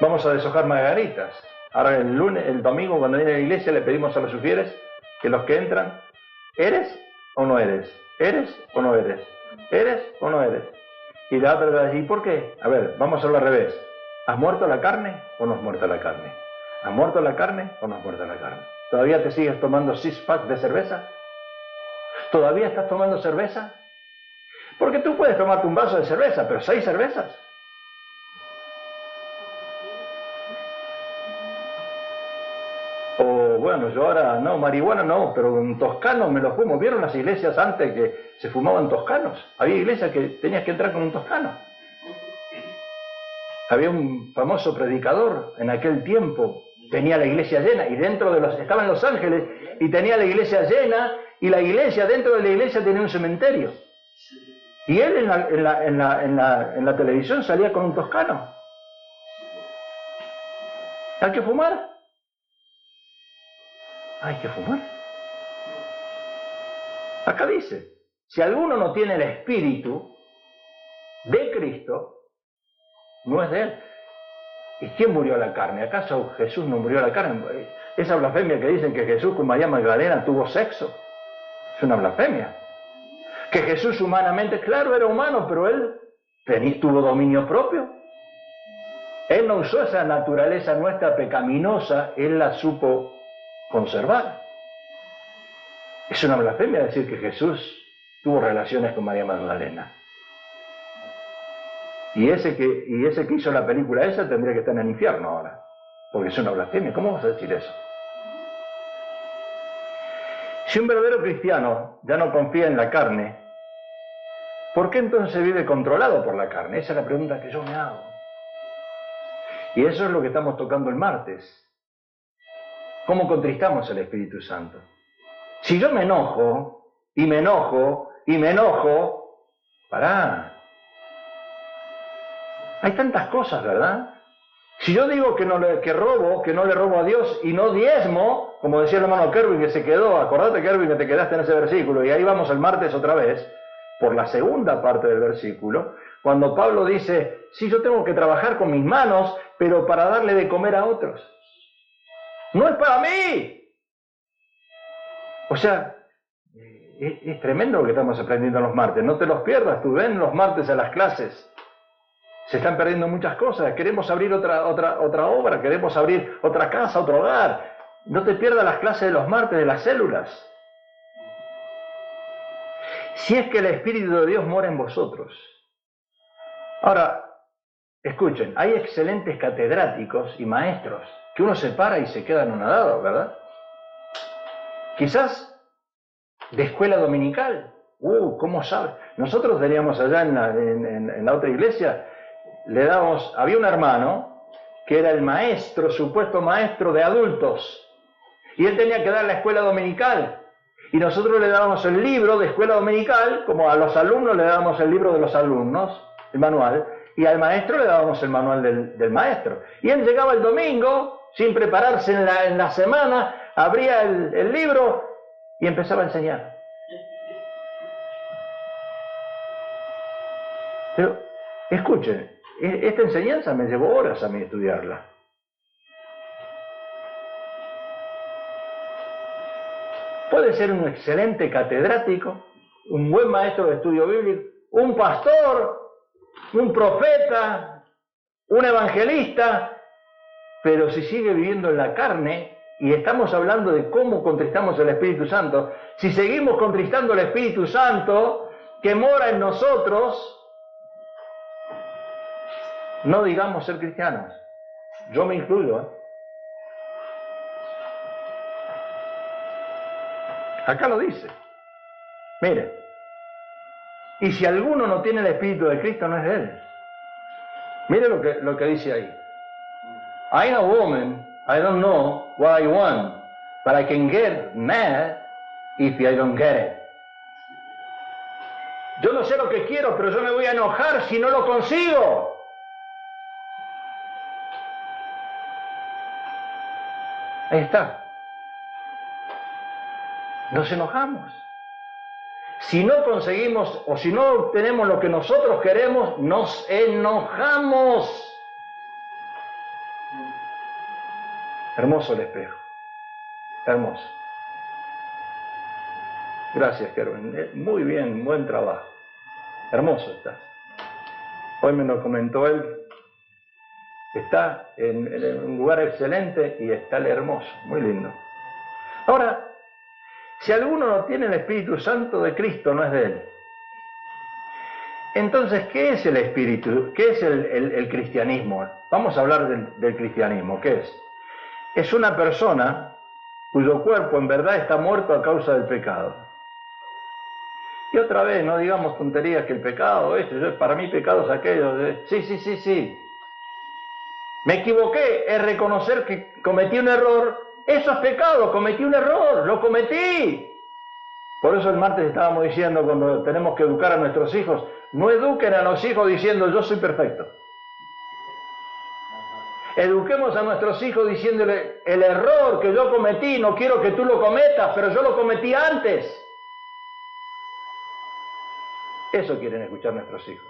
Vamos a deshojar margaritas. Ahora el domingo cuando viene a la iglesia le pedimos a los sugieres que los que entran, ¿eres o no eres? ¿Eres o no eres? ¿Eres o no eres? Y la otra va a decir, ¿por qué? A ver, vamos a hacerlo al revés. ¿Has muerto la carne o no has muerto la carne? ¿Has muerto la carne o no has muerto la carne? ¿Todavía te sigues tomando 6 packs de cerveza? ¿Todavía estás tomando cerveza? Porque tú puedes tomarte un vaso de cerveza, pero 6 cervezas. O bueno, yo ahora no, marihuana no, pero un toscano me lo fumo. ¿Vieron las iglesias antes que se fumaban toscanos? Había iglesias que tenías que entrar con un toscano. Había un famoso predicador en aquel tiempo, tenía la iglesia llena, y estaba en Los Ángeles, y tenía la iglesia llena, y la iglesia, dentro de la iglesia tenía un cementerio. Y él en la televisión salía con un toscano. ¿Hay que fumar? Hay que fumar. Acá dice, si alguno no tiene el Espíritu de Cristo, no es de él. ¿Y quién murió a la carne? ¿Acaso Jesús no murió a la carne? Esa blasfemia que dicen que Jesús con María Magdalena tuvo sexo, es una blasfemia. Que Jesús humanamente, claro, era humano, pero él tuvo dominio propio. Él no usó esa naturaleza nuestra pecaminosa, él la supo conservar. Es una blasfemia decir que Jesús tuvo relaciones con María Magdalena. Y ese que hizo la película esa tendría que estar en el infierno ahora, porque es una blasfemia. ¿Cómo vas a decir eso? Si un verdadero cristiano ya no confía en la carne, ¿por qué entonces vive controlado por la carne? Esa es la pregunta que yo me hago. Y eso es lo que estamos tocando el martes. ¿Cómo contristamos al Espíritu Santo? Si yo me enojo, y me enojo, y me enojo, pará. Hay tantas cosas, ¿verdad? Si yo digo que no le robo a Dios y no diezmo, como decía el hermano Kerwin que se quedó, acordate Kerwin que te quedaste en ese versículo, y ahí vamos el martes otra vez, por la segunda parte del versículo, cuando Pablo dice, sí, yo tengo que trabajar con mis manos, pero para darle de comer a otros. ¡No es para mí! O sea, es tremendo lo que estamos aprendiendo los martes, no te los pierdas, tú ven los martes a las clases. Se están perdiendo muchas cosas, queremos abrir otra obra, queremos abrir otra casa, otro hogar. No te pierdas las clases de los martes, de las células. Si es que el Espíritu de Dios mora en vosotros. Ahora, escuchen, hay excelentes catedráticos y maestros que uno se para y se queda anonadado, ¿verdad? Quizás de escuela dominical. ¿Cómo sabe? Nosotros teníamos allá en la otra iglesia, había un hermano que era el maestro, supuesto maestro de adultos, y él tenía que dar la escuela dominical, y nosotros le dábamos el libro de escuela dominical, como a los alumnos le dábamos el libro de los alumnos, el manual, y al maestro le dábamos el manual del maestro. Y él llegaba el domingo, sin prepararse en la semana, abría el libro y empezaba a enseñar. Pero, escuchen, esta enseñanza me llevó horas a mí estudiarla. Puede ser un excelente catedrático, un buen maestro de estudio bíblico, un pastor, un profeta, un evangelista, pero si sigue viviendo en la carne, y estamos hablando de cómo contristamos al Espíritu Santo, si seguimos contristando al Espíritu Santo que mora en nosotros, no digamos ser cristianos. Yo me incluyo, ¿eh? Acá lo dice. Mire, y si alguno no tiene el Espíritu de Cristo, no es de él. Mire lo que dice ahí. I'm a woman, I don't know what I want, but I can get mad if I don't get it. Yo no sé lo que quiero, pero yo me voy a enojar si no lo consigo. Ahí está. Nos enojamos. Si no conseguimos o si no obtenemos lo que nosotros queremos, nos enojamos. Hermoso el espejo. Hermoso. Gracias, Kerwin. Muy bien, buen trabajo. Hermoso estás. Hoy me lo comentó él. Está en un lugar excelente y está el hermoso. Muy lindo. Ahora, si alguno no tiene el Espíritu Santo de Cristo, no es de él. Entonces, ¿qué es el Espíritu? ¿Qué es el cristianismo? Vamos a hablar del cristianismo. ¿Qué es? Es una persona cuyo cuerpo en verdad está muerto a causa del pecado. Y otra vez, no digamos tonterías que el pecado, para mí pecado es aquello. Sí. Me equivoqué, es reconocer que cometí un error. Eso es pecado, cometí un error, lo cometí. Por eso el martes estábamos diciendo, cuando tenemos que educar a nuestros hijos, no eduquen a los hijos diciendo yo soy perfecto. Eduquemos a nuestros hijos diciéndole el error que yo cometí, no quiero que tú lo cometas, pero yo lo cometí antes. Eso quieren escuchar nuestros hijos.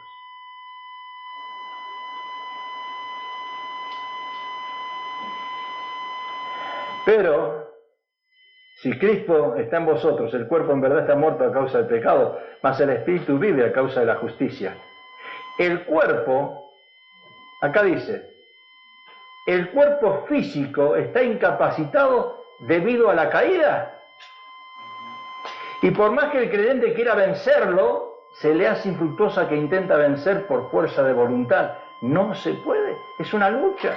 Pero, si Cristo está en vosotros, el cuerpo en verdad está muerto a causa del pecado, mas el espíritu vive a causa de la justicia. El cuerpo, acá dice, el cuerpo físico está incapacitado debido a la caída. Y por más que el creyente quiera vencerlo, se le hace infructuosa que intenta vencer por fuerza de voluntad. No se puede, es una lucha.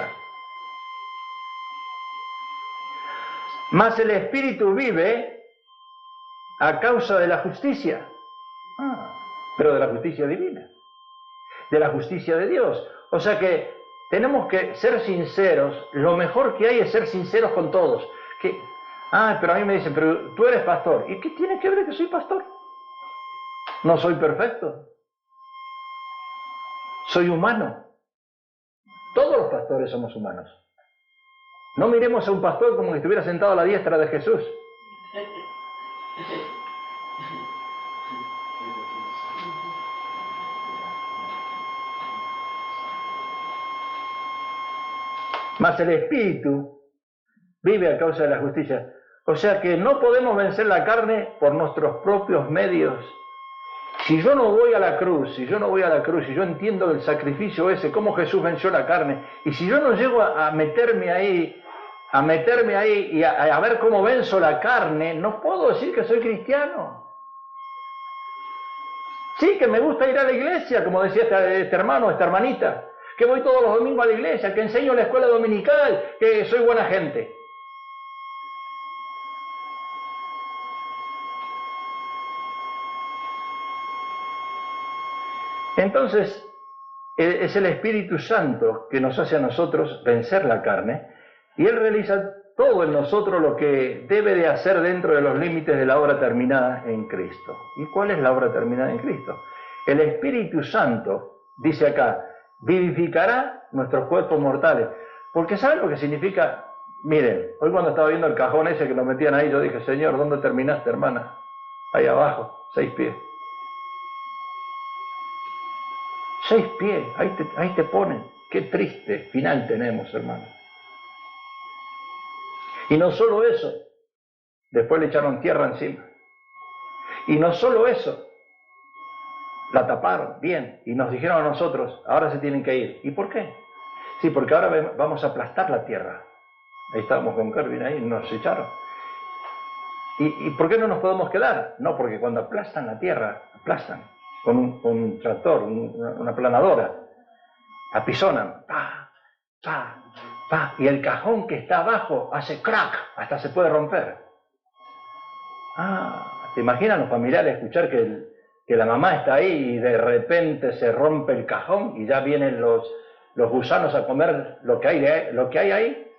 Mas el espíritu vive a causa de la justicia. Pero de la justicia divina, de la justicia de Dios. O sea que tenemos que ser sinceros. Lo mejor que hay es ser sinceros con todos. Pero a mí me dicen, pero tú eres pastor. ¿Y qué tiene que ver que soy pastor? No soy perfecto. Soy humano. Todos los pastores somos humanos. No miremos a un pastor como que estuviera sentado a la diestra de Jesús. Mas el espíritu vive a causa de la justicia. O sea que no podemos vencer la carne por nuestros propios medios. Si yo no voy a la cruz, si yo entiendo el sacrificio ese, cómo Jesús venció la carne, y si yo no llego a meterme ahí y a ver cómo venzo la carne, no puedo decir que soy cristiano. Sí, que me gusta ir a la iglesia, como decía este hermano, esta hermanita, que voy todos los domingos a la iglesia, que enseño en la escuela dominical, que soy buena gente. Entonces, es el Espíritu Santo que nos hace a nosotros vencer la carne, y Él realiza todo en nosotros lo que debe de hacer dentro de los límites de la obra terminada en Cristo. ¿Y cuál es la obra terminada en Cristo? El Espíritu Santo, dice acá, vivificará nuestros cuerpos mortales. Porque ¿saben lo que significa? Miren, hoy cuando estaba viendo el cajón ese que lo metían ahí, yo dije, Señor, ¿dónde terminaste, hermana? Ahí abajo, 6 pies. 6 pies, ahí te ponen. Qué triste final tenemos, hermano. Y no solo eso, después le echaron tierra encima. Y no solo eso, la taparon bien y nos dijeron a nosotros, ahora se tienen que ir. ¿Y por qué? Sí, porque ahora vamos a aplastar la tierra. Ahí estábamos con Kervin, ahí nos echaron. ¿Y por qué no nos podemos quedar? No, porque cuando aplastan la tierra, aplastan con un tractor, una planadora, apisonan, pa, pa, pa, y el cajón que está abajo hace crack, hasta se puede romper. ¿Te imaginan los familiares escuchar que la mamá está ahí y de repente se rompe el cajón y ya vienen los gusanos a comer lo que hay ahí?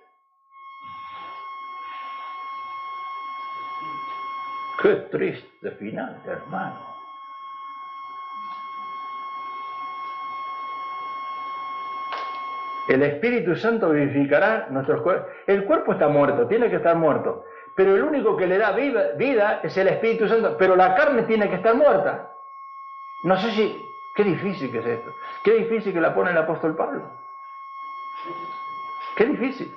Qué triste final, hermano. El Espíritu Santo vivificará nuestros cuerpos. El cuerpo está muerto, tiene que estar muerto. Pero el único que le da vida es el Espíritu Santo. Pero la carne tiene que estar muerta. No sé si... Qué difícil que es esto. Qué difícil que la pone el apóstol Pablo. Qué difícil.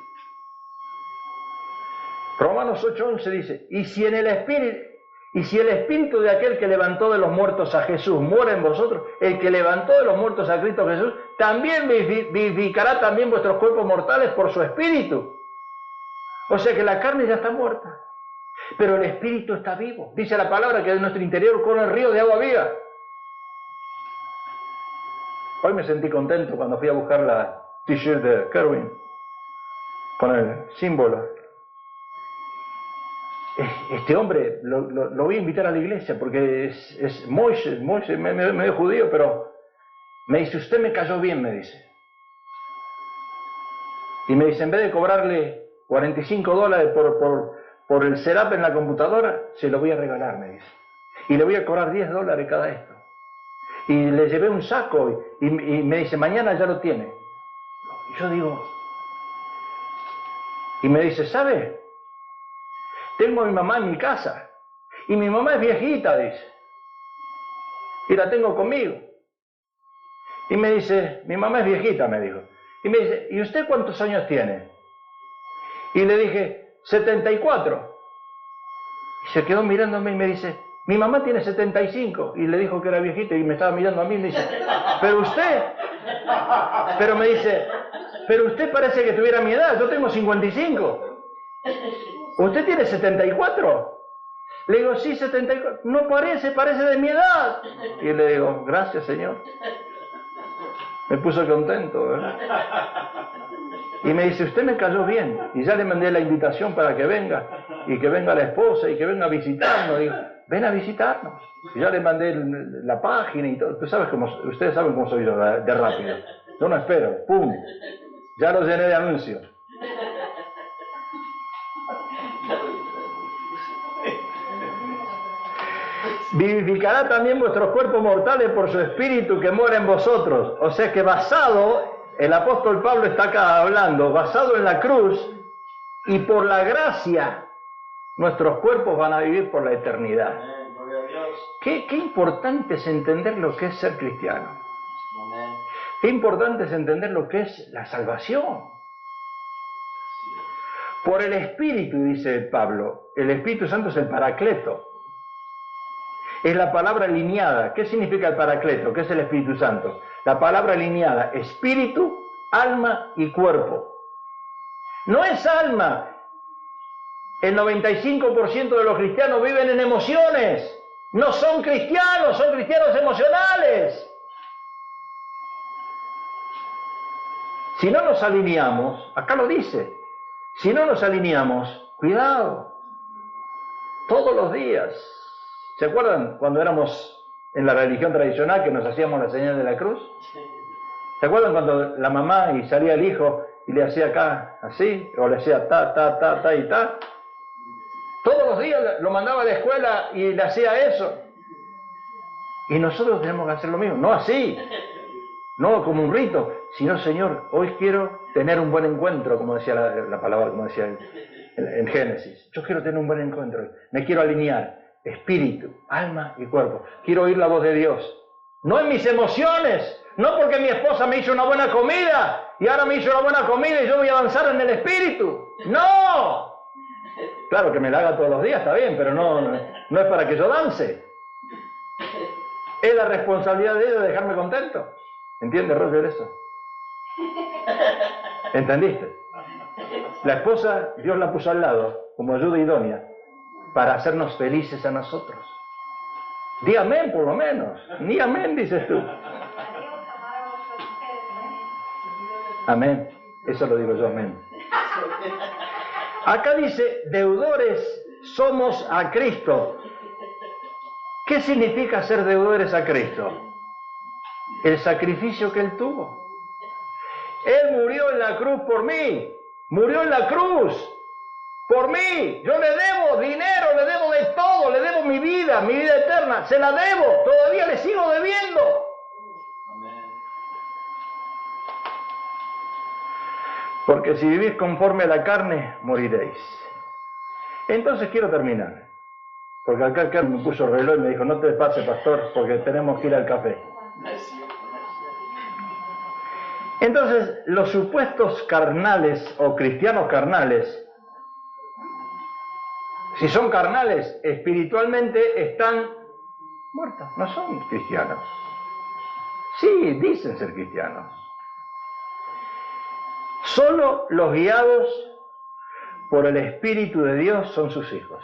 Romanos 8:11 dice, y si el Espíritu de aquel que levantó de los muertos a Jesús mora en vosotros, el que levantó de los muertos a Cristo Jesús, también vivificará también vuestros cuerpos mortales por su Espíritu. O sea que la carne ya está muerta, pero el Espíritu está vivo. Dice la palabra que de nuestro interior corre el río de agua viva. Hoy me sentí contento cuando fui a buscar la t-shirt de Kerwin con el símbolo. Este hombre lo voy a invitar a la iglesia porque es Moisés, medio judío, pero me dice, usted me cayó bien, me dice. Y me dice, en vez de cobrarle $45 por el setup en la computadora, se lo voy a regalar, me dice. Y le voy a cobrar $10 cada esto. Y le llevé un saco y me dice, mañana ya lo tiene. Y yo digo, y me dice, ¿sabe? Tengo a mi mamá en mi casa, y mi mamá es viejita, dice, y la tengo conmigo. Y me dice, mi mamá es viejita, me dijo. Y me dice, ¿y usted cuántos años tiene? Y le dije, 74. Y se quedó mirándome y me dice, mi mamá tiene 75. Y le dijo que era viejita y me estaba mirando a mí y me dice, pero usted, pero me dice, pero usted parece que tuviera mi edad, yo tengo 55. ¿Usted tiene 74? Le digo, sí, 74. No parece de mi edad. Y le digo, gracias, Señor. Me puso contento, ¿verdad? Y me dice, usted me cayó bien. Y ya le mandé la invitación para que venga. Y que venga la esposa y que venga a visitarnos. Digo, ven a visitarnos. Y ya le mandé la página y todo. Ustedes saben cómo soy yo de rápido. Yo no espero. ¡Pum! Ya lo llené de anuncios. Vivificará también vuestros cuerpos mortales por su Espíritu que mora en vosotros. O sea que el apóstol Pablo está acá hablando, basado en la cruz, y por la gracia, nuestros cuerpos van a vivir por la eternidad. Qué importante es entender lo que es ser cristiano. Qué importante es entender lo que es la salvación. Por el Espíritu, dice Pablo, el Espíritu Santo es el Paracleto. Es la palabra alineada. ¿Qué significa el Paracleto? ¿Qué es el Espíritu Santo? La palabra alineada, espíritu, alma y cuerpo. No es alma. El 95% de los cristianos viven en emociones. No son cristianos emocionales. Si no nos alineamos, acá lo dice, si no nos alineamos, cuidado, todos los días. ¿Se acuerdan cuando éramos en la religión tradicional que nos hacíamos la señal de la cruz? ¿Se acuerdan cuando la mamá y salía el hijo y le hacía acá, así, o le hacía ta, ta, ta, ta y ta? Todos los días lo mandaba a la escuela y le hacía eso. Y nosotros tenemos que hacer lo mismo, no así, no como un rito, sino, Señor, hoy quiero tener un buen encuentro, como decía la palabra, como decía en Génesis. Yo quiero tener un buen encuentro, me quiero alinear, espíritu, alma y cuerpo. Quiero oír la voz de Dios, no en mis emociones, no porque mi esposa me hizo una buena comida y ahora me hizo una buena comida y yo voy a avanzar en el espíritu. ¡No! Claro que me la haga todos los días, está bien, pero no es para que yo dance. Es la responsabilidad de ella de dejarme contento. ¿Entiendes, Roger, eso? ¿Entendiste? La esposa, Dios la puso al lado como ayuda idónea para hacernos felices a nosotros. Di amén, por lo menos. Ni amén, dices tú. Amén. Eso lo digo yo, amén. Acá dice, deudores somos a Cristo. ¿Qué significa ser deudores a Cristo? El sacrificio que Él tuvo. Él murió en la cruz por mí. Murió en la cruz por mí. Yo le debo dinero, le debo de todo, le debo mi vida eterna. Se la debo, todavía le sigo debiendo. Porque si vivís conforme a la carne, moriréis. Entonces quiero terminar. Porque acá Carlos me puso el reloj y me dijo, no te pases, pastor, porque tenemos que ir al café. Entonces, los supuestos carnales o cristianos carnales, si son carnales, espiritualmente están muertos, no son cristianos. Sí, dicen ser cristianos. Solo los guiados por el Espíritu de Dios son sus hijos.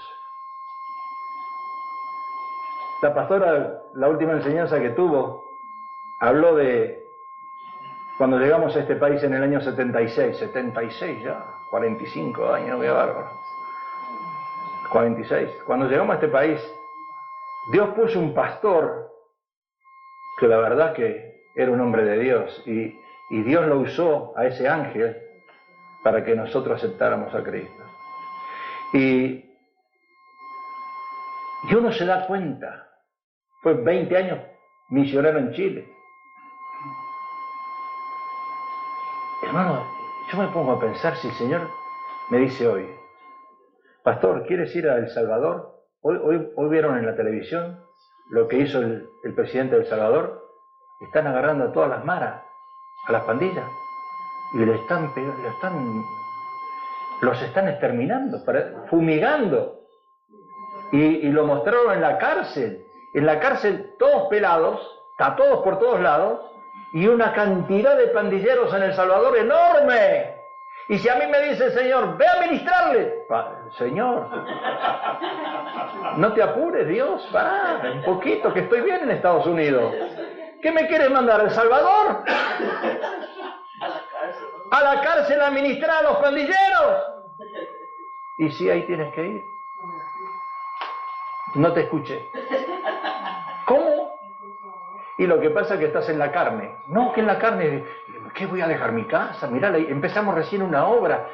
La pastora, la última enseñanza que tuvo, habló de cuando llegamos a este país en el año 76 ya, 45 años, qué bárbaro. 46. Cuando llegamos a este país, Dios puso un pastor que la verdad que era un hombre de Dios y Dios lo usó a ese ángel para que nosotros aceptáramos a Cristo. Y uno se da cuenta, fue 20 años misionero en Chile. Hermano, yo me pongo a pensar si el Señor me dice hoy, pastor, ¿quieres ir a El Salvador? Hoy vieron en la televisión lo que hizo el presidente de El Salvador. Están agarrando a todas las maras, a las pandillas, y los están exterminando, fumigando. Y lo mostraron en la cárcel. En la cárcel todos pelados, tatuados por todos lados, y una cantidad de pandilleros en El Salvador enorme. Y si a mí me dice el Señor, ve a ministrarle, Señor, no te apures, Dios, pará un poquito, que estoy bien en Estados Unidos. ¿Qué me quieres mandar, a El Salvador? A la cárcel a ministrar a los pandilleros. Y sí, ahí tienes que ir. No te escuché. ¿Cómo? Y lo que pasa es que estás en la carne. No, que en la carne, ¿qué voy a dejar mi casa? Mirá, empezamos recién una obra,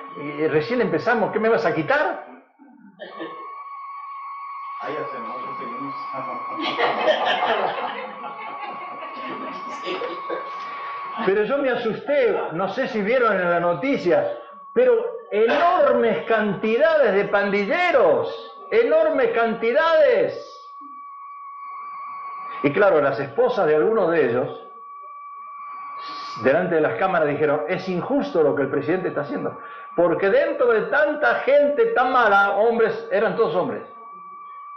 recién empezamos, ¿qué me vas a quitar? Ahí hacemos, Pero yo me asusté, no sé si vieron en la noticia, pero enormes cantidades de pandilleros, enormes cantidades. Y claro, las esposas de algunos de ellos, delante de las cámaras, dijeron, es injusto lo que el presidente está haciendo, porque dentro de tanta gente tan mala, hombres, eran todos hombres,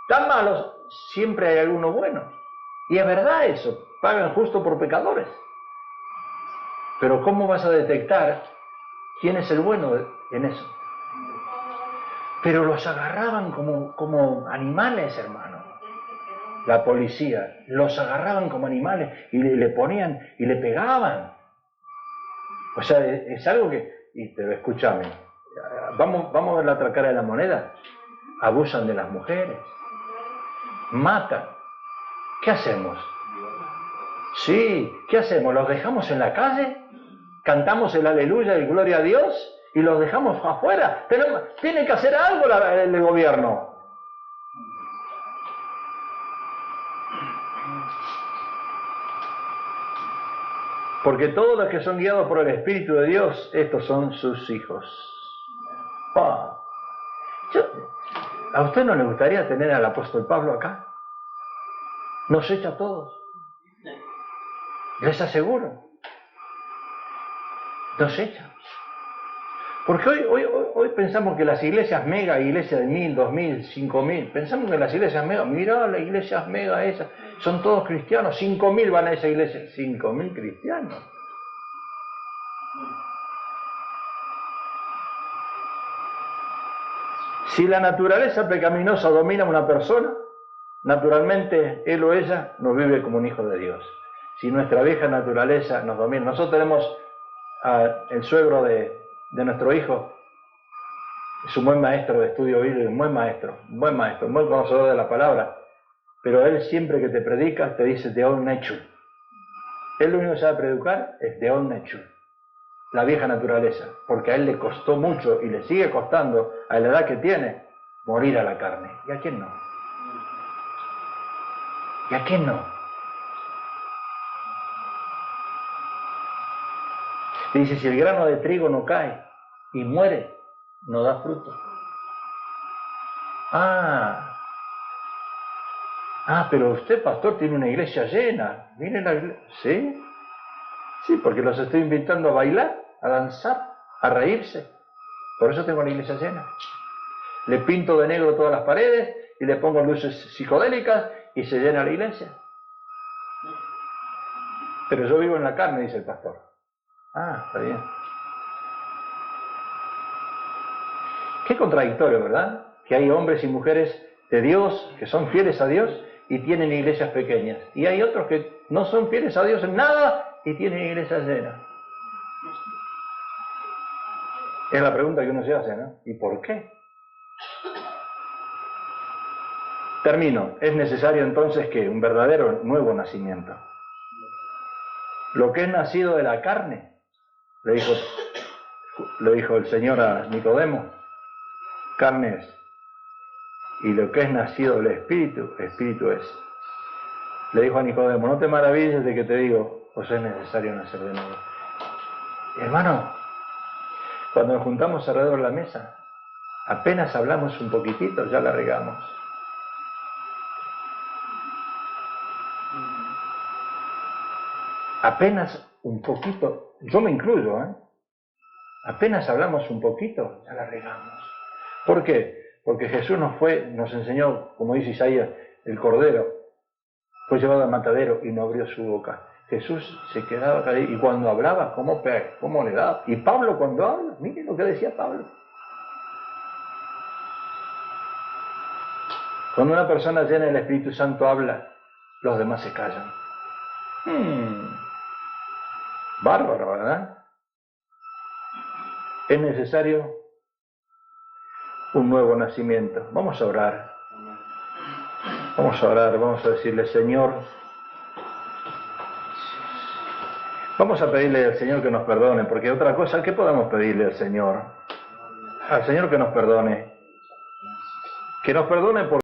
tan malos, siempre hay alguno bueno. Y es verdad eso, pagan justo por pecadores. Pero ¿cómo vas a detectar quién es el bueno en eso? Pero los agarraban como animales, hermano. La policía, los agarraban como animales y le ponían y le pegaban. O sea, es algo que... Pero escúchame, vamos a ver la otra cara de la moneda. Abusan de las mujeres, matan. ¿Qué hacemos? Sí, ¿qué hacemos? ¿Los dejamos en la calle? ¿Cantamos el aleluya y gloria a Dios? ¿Y los dejamos afuera? Tiene que hacer algo el gobierno. Porque todos los que son guiados por el Espíritu de Dios, estos son sus hijos. ¿A usted no le gustaría tener al apóstol Pablo acá? Nos echa a todos. Les aseguro. Nos echa. Porque hoy pensamos que las iglesias mega, iglesias de 1000, 2000, 5000, pensamos que las iglesias mega, mirá las iglesias mega esas, son todos cristianos, 5000 van a esa iglesia, 5000 cristianos. Si la naturaleza pecaminosa domina a una persona, naturalmente él o ella no vive como un hijo de Dios. Si nuestra vieja naturaleza nos domina, nosotros tenemos el suegro de nuestro hijo, es un buen maestro de estudio bíblico, un buen maestro, un buen conocedor de la palabra, pero él siempre que te predica te dice de on nechu. Él lo único que sabe predicar es de on nechu, la vieja naturaleza, porque a él le costó mucho y le sigue costando a la edad que tiene morir a la carne. ¿Y a quién no? ¿Y a quién no? Dice, si el grano de trigo no cae y muere, no da fruto. Pero usted, pastor, tiene una iglesia llena. Mire la iglesia. ¿Sí? Sí, porque los estoy invitando a bailar, a danzar, a reírse. Por eso tengo la iglesia llena. Le pinto de negro todas las paredes y le pongo luces psicodélicas y se llena la iglesia. Pero yo vivo en la carne, dice el pastor. Está bien. Qué contradictorio, ¿verdad? Que hay hombres y mujeres de Dios que son fieles a Dios y tienen iglesias pequeñas. Y hay otros que no son fieles a Dios en nada y tienen iglesias llenas. Es la pregunta que uno se hace, ¿no? ¿Y por qué? Termino. Es necesario entonces que un verdadero nuevo nacimiento. Lo que es nacido de la carne, le dijo el Señor a Nicodemo, carne es. Y lo que es nacido del Espíritu, Espíritu es. Le dijo a Nicodemo, no te maravilles de que te digo, pues es necesario nacer de nuevo. Hermano, cuando nos juntamos alrededor de la mesa, apenas hablamos un poquitito, ya la regamos. Apenas un poquito, yo me incluyo, apenas hablamos un poquito, ya la regamos. ¿Por qué? Porque Jesús nos enseñó, como dice Isaías, el cordero fue llevado al matadero y no abrió su boca. Jesús se quedaba callado y cuando hablaba, ¿cómo le daba? Y Pablo cuando habla, miren lo que decía Pablo. Cuando una persona llena del Espíritu Santo habla, los demás se callan. Bárbaro, ¿verdad? Es necesario un nuevo nacimiento. Vamos a orar. Vamos a decirle, Señor, vamos a pedirle al Señor que nos perdone, porque otra cosa, ¿qué podemos pedirle al Señor? Al Señor que nos perdone. Que nos perdone por